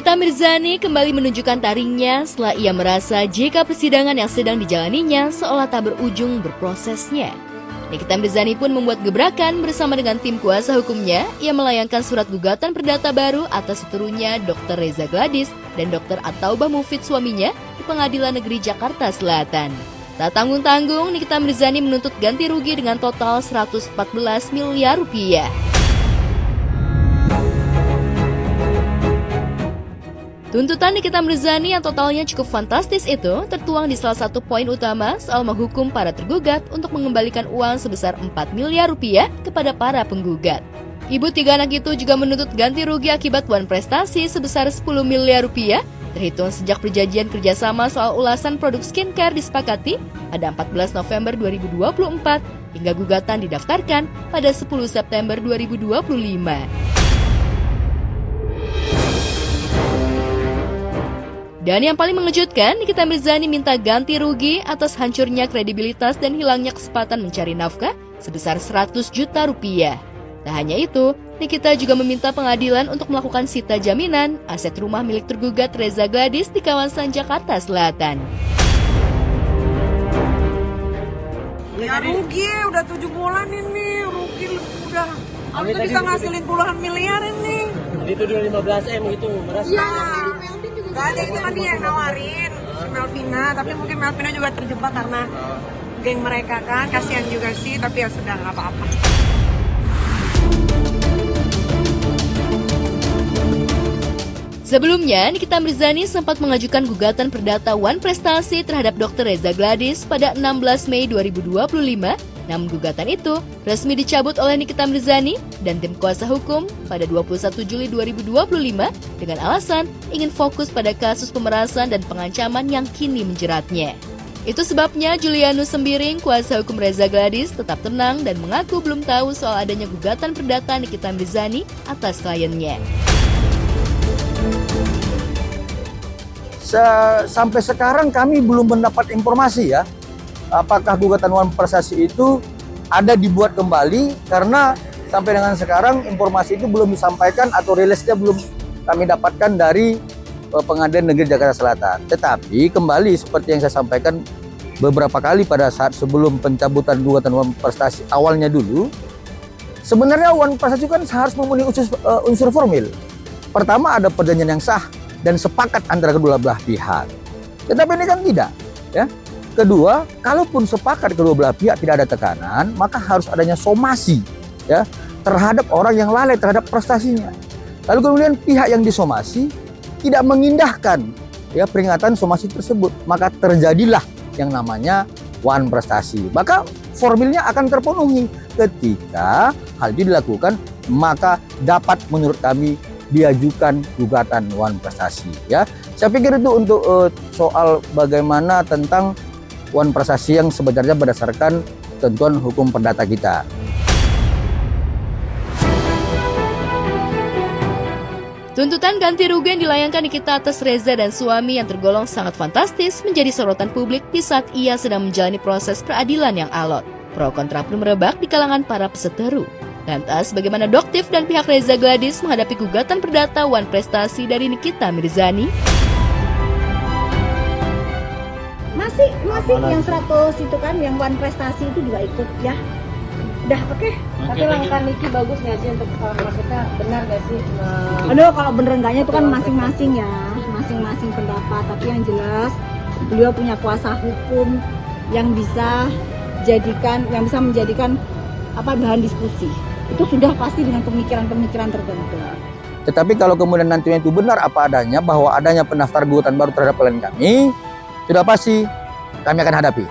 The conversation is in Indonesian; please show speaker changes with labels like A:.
A: Nikita Mirzani kembali menunjukkan taringnya setelah ia merasa jika persidangan yang sedang dijalaninya seolah tak berujung berprosesnya. Nikita Mirzani pun membuat gebrakan bersama dengan tim kuasa hukumnya. Ia melayangkan surat gugatan perdata baru atas seterunya Dr. Reza Gladys dan Dr. At-Taubah Mufid suaminya di Pengadilan Negeri Jakarta Selatan. Tak tanggung-tanggung, Nikita Mirzani menuntut ganti rugi dengan total 114 miliar rupiah. Tuntutan Nikita Mirzani yang totalnya cukup fantastis itu tertuang di salah satu poin utama soal menghukum para tergugat untuk mengembalikan uang sebesar 4 miliar rupiah kepada para penggugat. Ibu tiga anak itu juga menuntut ganti rugi akibat wan prestasi sebesar 10 miliar rupiah, terhitung sejak perjanjian kerjasama soal ulasan produk skincare disepakati pada 14 November 2024 hingga gugatan didaftarkan pada 10 September 2025. Dan yang paling mengejutkan, Nikita Mirzani minta ganti rugi atas hancurnya kredibilitas dan hilangnya kesempatan mencari nafkah sebesar 100 juta rupiah. Tak hanya itu, Nikita juga meminta pengadilan untuk melakukan sita jaminan aset rumah milik tergugat Reza Gladys di kawasan Jakarta Selatan.
B: Ya rugi, udah 7 bulan ini, rugi udah. Harusnya bisa ngasilin puluhan miliar ini.
C: Itu 15M gitu, merasa.
B: Iya. Gak ada, itu kan dia yang nawarin si Melvina, tapi mungkin Melvina juga terjebak karena geng mereka kan, kasihan juga sih, tapi ya sudah nggak apa-apa.
A: Sebelumnya, Nikita Mirzani sempat mengajukan gugatan perdata wan prestasi terhadap Dr. Reza Gladys pada 16 Mei 2025. Namun gugatan itu resmi dicabut oleh Nikita Mirzani dan tim kuasa hukum pada 21 Juli 2025 dengan alasan ingin fokus pada kasus pemerasan dan pengancaman yang kini menjeratnya. Itu sebabnya Julianus Sembiring, kuasa hukum Reza Gladys, tetap tenang dan mengaku belum tahu soal adanya gugatan perdata Nikita Mirzani atas kliennya.
D: Sampai sekarang kami belum mendapat informasi ya, apakah gugatan wan prestasi itu ada dibuat kembali, karena sampai dengan sekarang informasi itu belum disampaikan atau rilisnya belum kami dapatkan dari Pengadilan Negeri Jakarta Selatan. Tetapi kembali seperti yang saya sampaikan beberapa kali pada saat sebelum pencabutan gugatan wan prestasi awalnya dulu, sebenarnya wan prestasi kan harus memenuhi unsur formil. Pertama, ada perjanjian yang sah dan sepakat antara kedua belah pihak. Tetapi ini kan tidak, ya. Kedua, kalaupun sepakat kedua belah pihak tidak ada tekanan, maka harus adanya somasi, ya, terhadap orang yang lalai terhadap prestasinya. Lalu kemudian pihak yang disomasi tidak mengindahkan, ya, peringatan somasi tersebut, maka terjadilah yang namanya wan prestasi. Maka formilnya akan terpenuhi. Ketika hal itu dilakukan, maka dapat menurut kami diajukan gugatan wan prestasi, ya. Saya pikir itu untuk soal bagaimana tentang wan prestasi yang sebenarnya berdasarkan ketentuan hukum perdata kita.
A: Tuntutan ganti rugi yang dilayangkan Nikita atas Reza dan suami yang tergolong sangat fantastis menjadi sorotan publik di saat ia sedang menjalani proses peradilan yang alot. Pro kontra pun merebak di kalangan para peseteru. Lantas, bagaimana Doktif dan pihak Reza Gladys menghadapi gugatan perdata wan prestasi dari Nikita Mirzani?
E: Masih yang 100 itu kan, yang wan prestasi itu juga ikut ya. Udah oke.
C: Tapi langkah Niki bagus nggak sih untuk maksudnya benar nggak sih?
E: Aduh, kalau bener enggaknya itu kan masing-masing ya, masing-masing pendapat. Tapi yang jelas beliau punya kuasa hukum yang bisa menjadikan bahan diskusi. Itu sudah pasti dengan pemikiran-pemikiran tertentu.
D: Tetapi kalau kemudian nantinya itu benar apa adanya, bahwa adanya pendaftar gugatan baru terhadap klien kami, sudah pasti kami akan hadapi.